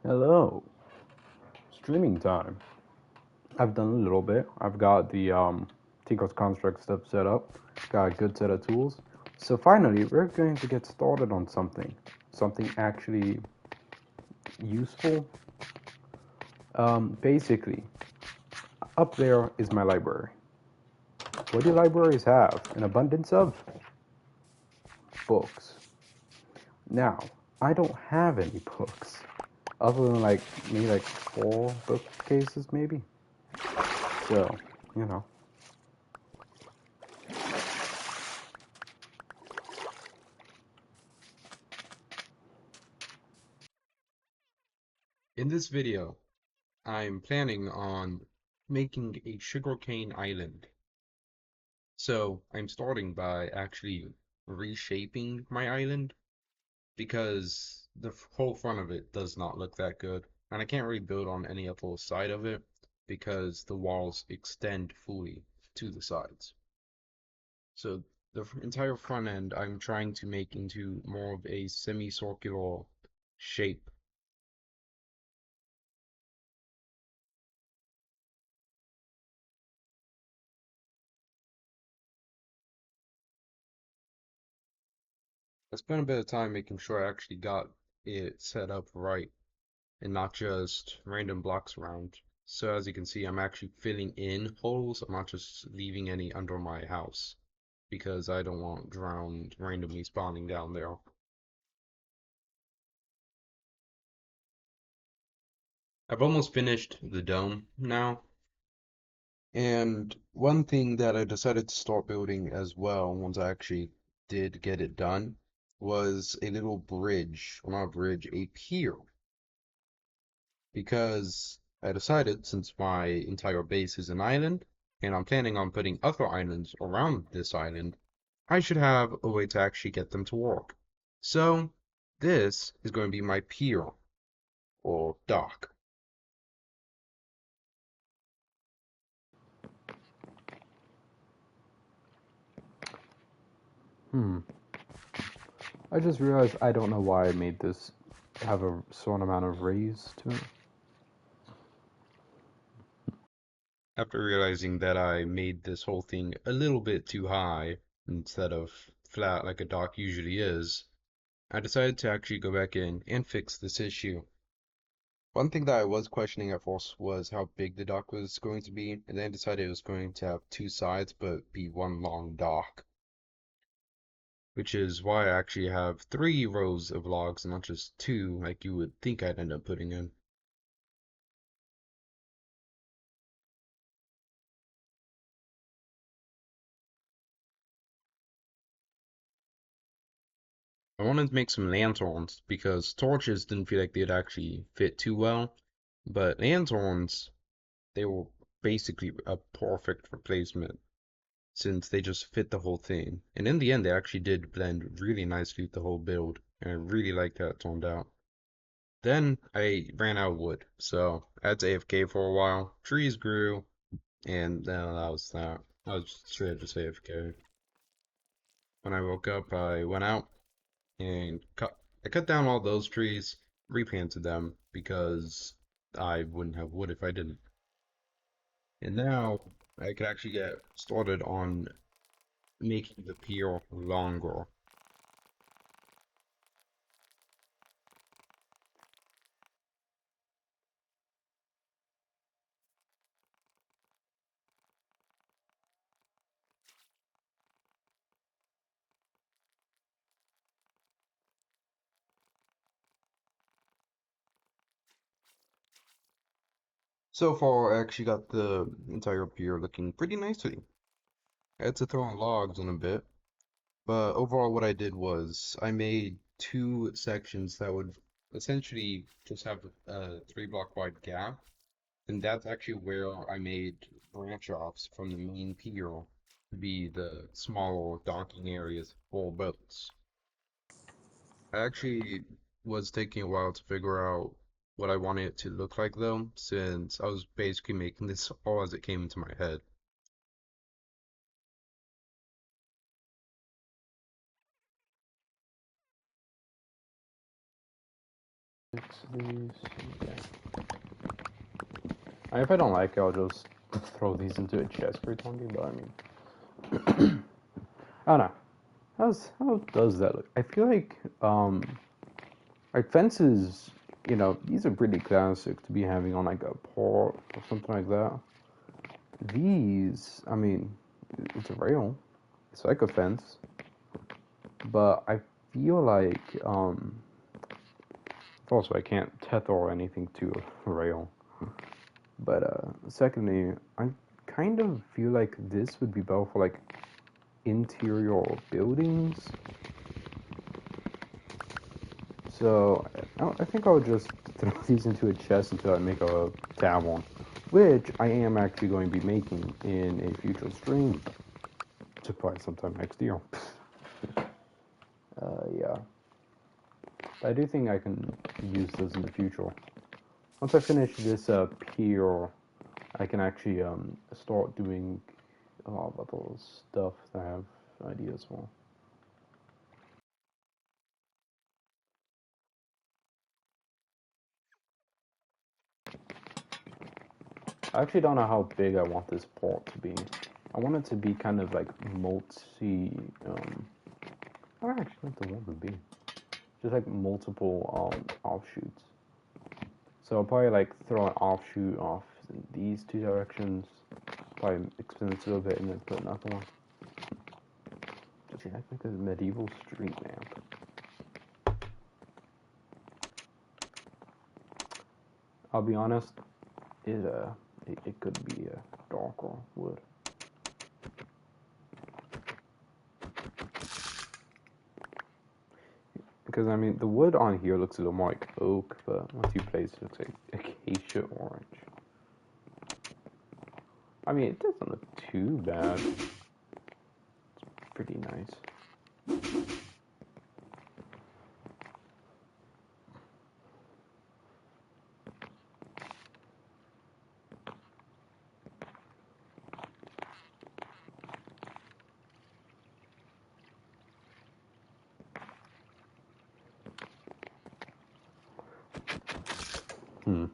Hello, streaming time. I've done a little bit. I've got the Tinker's Construct stuff set up, got a good set of tools. So finally, we're going to get started on something actually useful. Basically, up there is my library. What do libraries have? An abundance of books. Now, I don't have any books, other than like maybe like four bookcases, maybe. So, you know, In this video, I'm planning on making a sugarcane island. So I'm starting by actually reshaping my island because the whole front of it does not look that good. And I can't really build on any other side of it because the walls extend fully to the sides. So the entire front end I'm trying to make into more of a semicircular shape. I spent a bit of time making sure I actually got it set up right and not just random blocks around. So as you can see, I'm actually filling in holes. I'm not just leaving any under my house because I don't want drowned randomly spawning down there. I've almost finished the dome now. And one thing that I decided to start building as well, once I actually did get it done, was a little bridge, well, not a bridge, a pier. Because I decided since my entire base is an island, and I'm planning on putting other islands around this island, I should have a way to actually get them to work. So this is going to be my pier or dock. hmm. I just realized I don't know why I made this have a certain amount of raise to it. After realizing that I made this whole thing a little bit too high instead of flat like a dock usually is, I decided to actually go back in and fix this issue. One thing that I was questioning at first was how big the dock was going to be, and then I decided it was going to have two sides but be one long dock, which is why I actually have three rows of logs and not just two like you would think I'd end up putting in. I wanted to make some lanterns because torches didn't feel like they'd actually fit too well, but lanterns, they were basically a perfect replacement since they just fit the whole thing. And in the end, they actually did blend really nicely with the whole build, and I really liked how it turned out. Then I ran out of wood, so I had to AFK for a while. Trees grew, and then that was that. I was straight just AFK. When I woke up, I went out and I cut down all those trees, replanted them because I wouldn't have wood if I didn't. And now I could actually get started on making the pier longer. So far, I actually got the entire pier looking pretty nicely. I had to throw in logs in a bit, but overall what I did was I made two sections that would essentially just have a 3 block wide gap, and that's actually where I made branch offs from the main pier to be the smaller docking areas for boats. I actually was taking a while to figure out what I wanted it to look like though, since I was basically making this all as it came into my head. 6 of these. Okay. If I don't like it, I'll just throw these into a chest for Tongi, but I mean, I don't know. How does that look? I feel like fences, you know, these are pretty classic to be having on like a port or something like that. These, I mean, it's a rail. It's like a fence, but I feel like also I can't tether anything to a rail. But secondly, I kind of feel like this would be better for like interior buildings. So I think I'll just throw these into a chest until I make a tavern, which I am actually going to be making in a future stream, to probably sometime next year. Yeah. I do think I can use this in the future. Once I finish this pier, I can actually start doing a lot of other stuff that I have ideas for. I actually don't know how big I want this port to be. I want it to be kind of like multi. I don't actually want the one to be. Just like multiple offshoots. So I'll probably like throw an offshoot off in these two directions. Probably expand it a little bit and then put another one. Does it act like a medieval street map? I'll be honest, it could be a darker wood. Because I mean, the wood on here looks a little more like oak, but once you place it, looks like acacia orange. I mean, it doesn't look too bad. It's pretty nice. Hmm.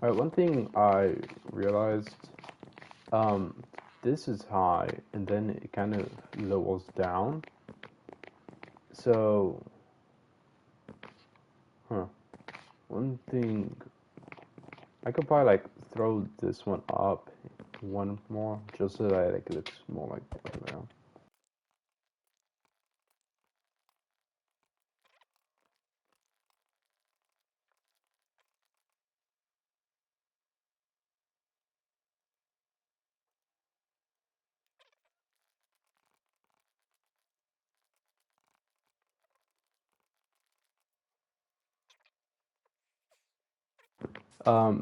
Alright, one thing I realized, um, this is high, and then it kind of lowers down. So, one thing, I could probably like throw this one up one more, just so that like, it looks more like that.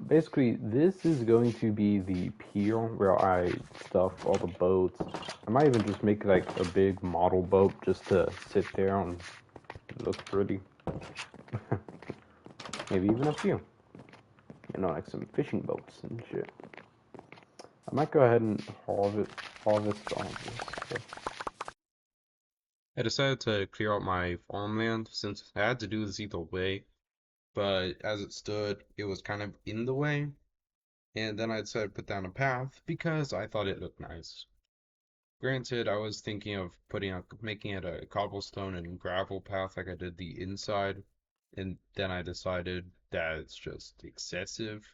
Basically, this is going to be the pier where I stuff all the boats. I might even just make like a big model boat just to sit there and look pretty. Maybe even a few. You know, like some fishing boats and shit. I might go ahead and harvest all this. I decided to clear out my farmland since I had to do this either way, but as it stood, it was kind of in the way. And then I decided to put down a path because I thought it looked nice. Granted, I was thinking of making it a cobblestone and gravel path like I did the inside, and then I decided that it's just excessive.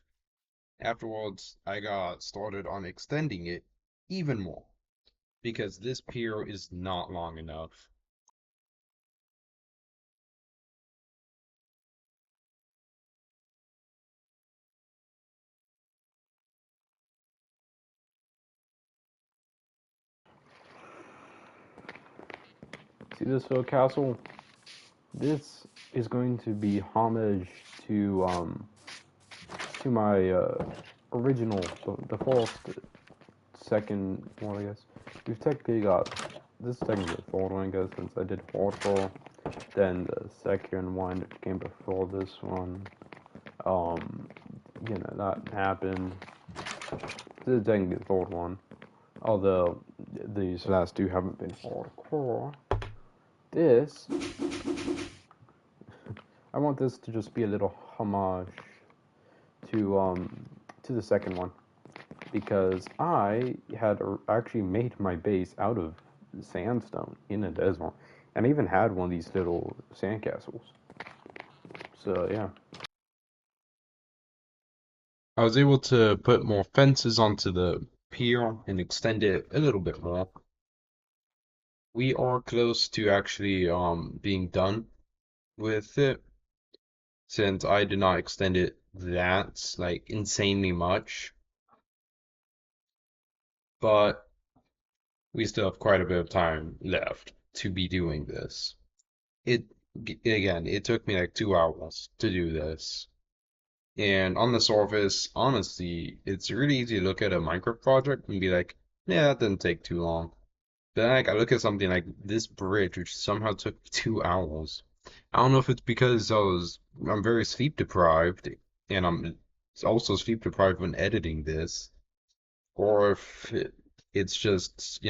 Afterwards, I got started on extending it even more because this pier is not long enough. See this little castle? This is going to be homage to my original, the first, second one, I guess. We've technically got this is technically the third one, I guess, since I did hardcore. Then the second one that came before this one, that happened. This is technically the third one, although these last two haven't been hardcore. This, I want this to just be a little homage to the second one, because I had actually made my base out of sandstone in a desert, and I even had one of these little sandcastles. So yeah. I was able to put more fences onto the pier and extend it a little bit more. We are close to actually being done with it, since I did not extend it that like insanely much, but we still have quite a bit of time left to be doing this. It again, it took me like 2 hours to do this. And on the surface, honestly, it's really easy to look at a Minecraft project and be like, yeah, that didn't take too long. Then like I look at something like this bridge, which somehow took 2 hours. I don't know if it's because I'm very sleep deprived, and I'm also sleep deprived when editing this, or if it's just,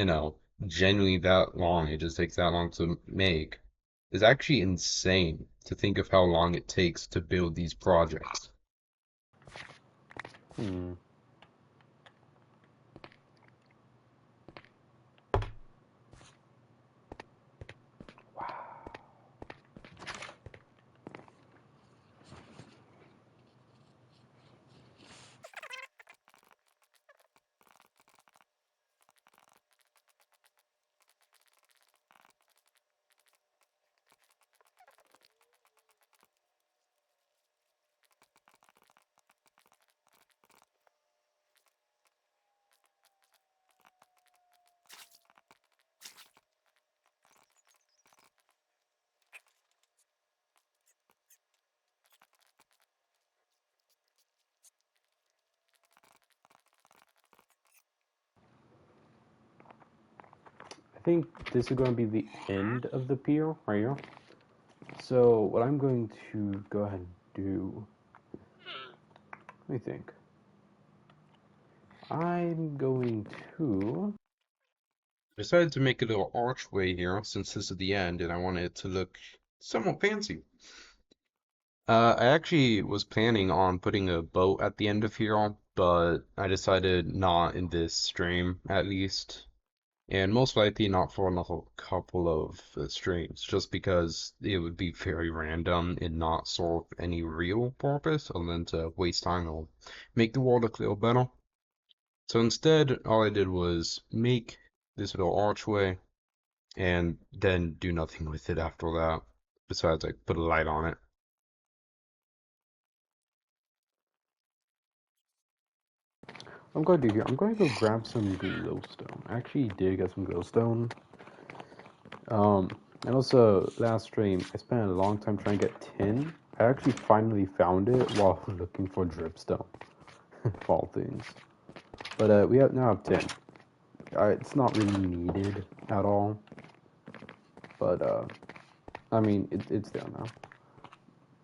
genuinely that long. It just takes that long to make. It's actually insane to think of how long it takes to build these projects. Hmm. I think this is going to be the end of the pier right here. So what I'm going to go ahead and do, let me think. I'm going to. I decided to make a little archway here since this is the end and I wanted it to look somewhat fancy. I actually was planning on putting a boat at the end of here, but I decided not in this stream at least, and most likely not for another couple of streams, just because it would be very random and not serve any real purpose other than to waste time or make the world look a little better. So instead, all I did was make this little archway and then do nothing with it after that, besides like put a light on it. I'm going to do here. I'm going to go grab some glowstone. I actually did get some glowstone. And also last stream, I spent a long time trying to get tin. I actually finally found it while looking for dripstone, of all things. But we now have tin. It's not really needed at all, but I mean it's there now.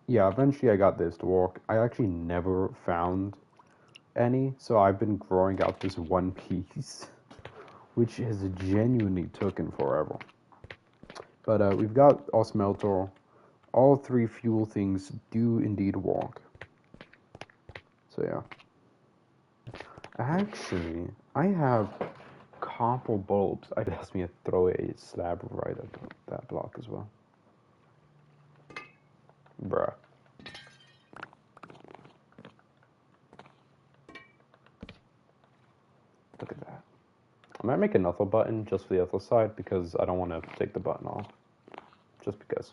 Yeah, eventually I got this to work. I actually never found any, so I've been growing out this one piece, which has genuinely taken forever. But we've got our smelter. All three fuel things do indeed work. So yeah. Actually, I have copper bulbs. I asked me to throw a slab right at that block as well. Bruh. Look at that. I might make another button just for the other side because I don't want to take the button off. Just because.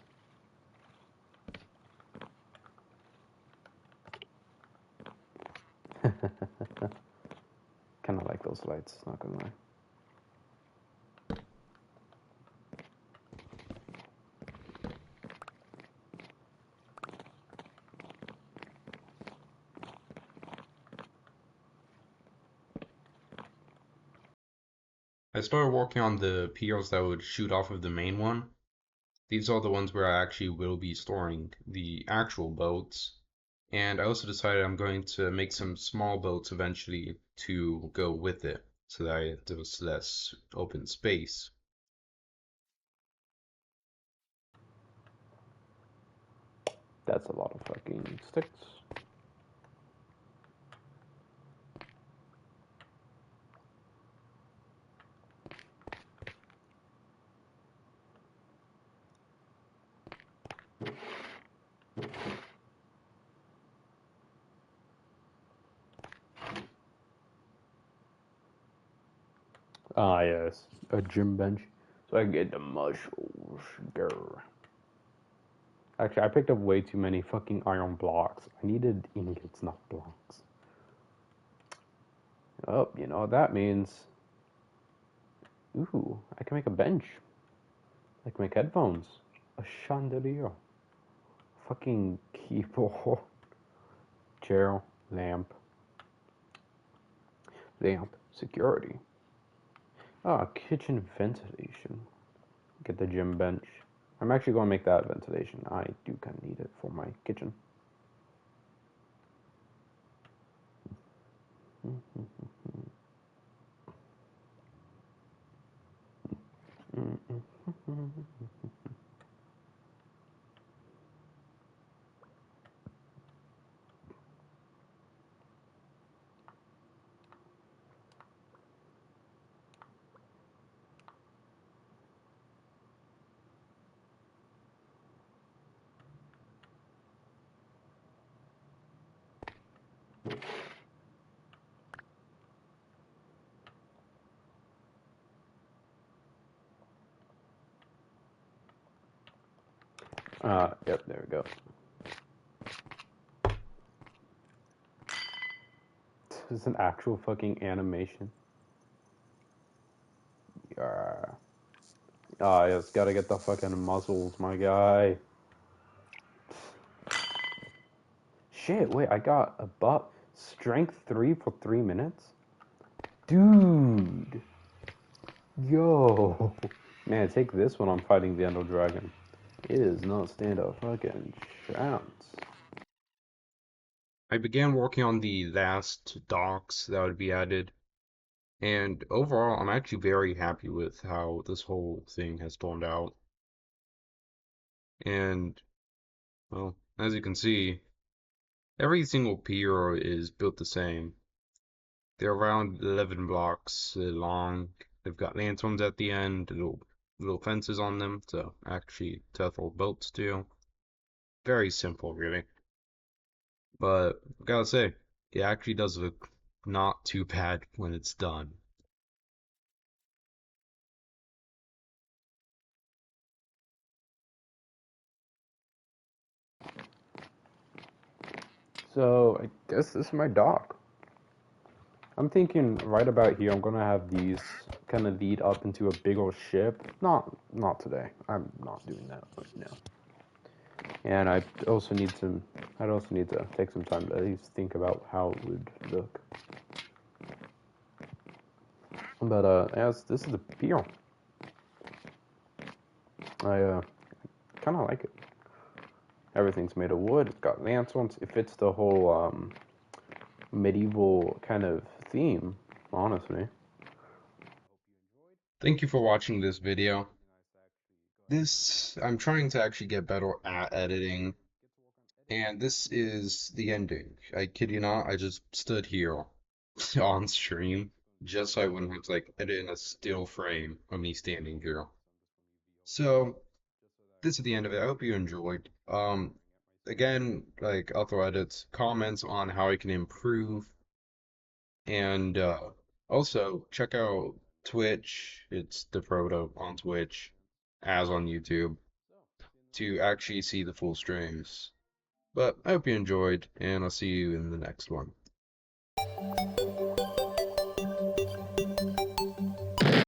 Kind of like those lights, not gonna lie. I started working on the piers that would shoot off of the main one, These are the ones where I actually will be storing the actual boats. And I also decided I'm going to make some small boats eventually to go with it so that there's less open space. That's a lot of fucking sticks. Ah, yes, a gym bench. So I can get the muscles. Grr. Actually, I picked up way too many fucking iron blocks. I needed ingots, not blocks. Oh, you know what that means? Ooh, I can make a bench. I can make headphones. A chandelier. Fucking keyboard. Chair. Lamp. Lamp. Security. Ah, kitchen ventilation. Get the gym bench. I'm actually going to make that ventilation. I do kind of need it for my kitchen. Yep, there we go. This is an actual fucking animation. Yeah. Ah, yes, gotta get the fucking muscles, my guy. Shit, wait, I got a buff. Strength 3 for 3 minutes? Dude. Yo. Man, take this when I'm fighting the Ender Dragon. It is not stand a fucking chance. I began working on the last docks that would be added, and overall, I'm actually very happy with how this whole thing has turned out. And, well, as you can see, every single pier is built the same. They're around 11 blocks long. They've got lanterns at the end, little fences on them to actually tether boats to. Very simple, really. But I gotta say, it actually does look not too bad when it's done. So, I guess this is my dock. I'm thinking right about here, I'm gonna have these kind of lead up into a big old ship. Not today. I'm not doing that right now. And I'd also need to take some time to at least think about how it would look. But as this is a pier, I kind of like it. Everything's made of wood. It's got lanterns. It fits the whole medieval kind of theme, honestly. Thank you for watching this video. I'm trying to actually get better at editing, and this is the ending. I kid you not, I just stood here on stream just so I wouldn't have to like edit in a still frame of me standing here. So this is the end of it. I hope you enjoyed. Again, like other edits, comments on how I can improve, and also check out Twitch. It's DeFrodo on Twitch, as on YouTube, to actually see the full streams. But I hope you enjoyed, and I'll see you in the next one.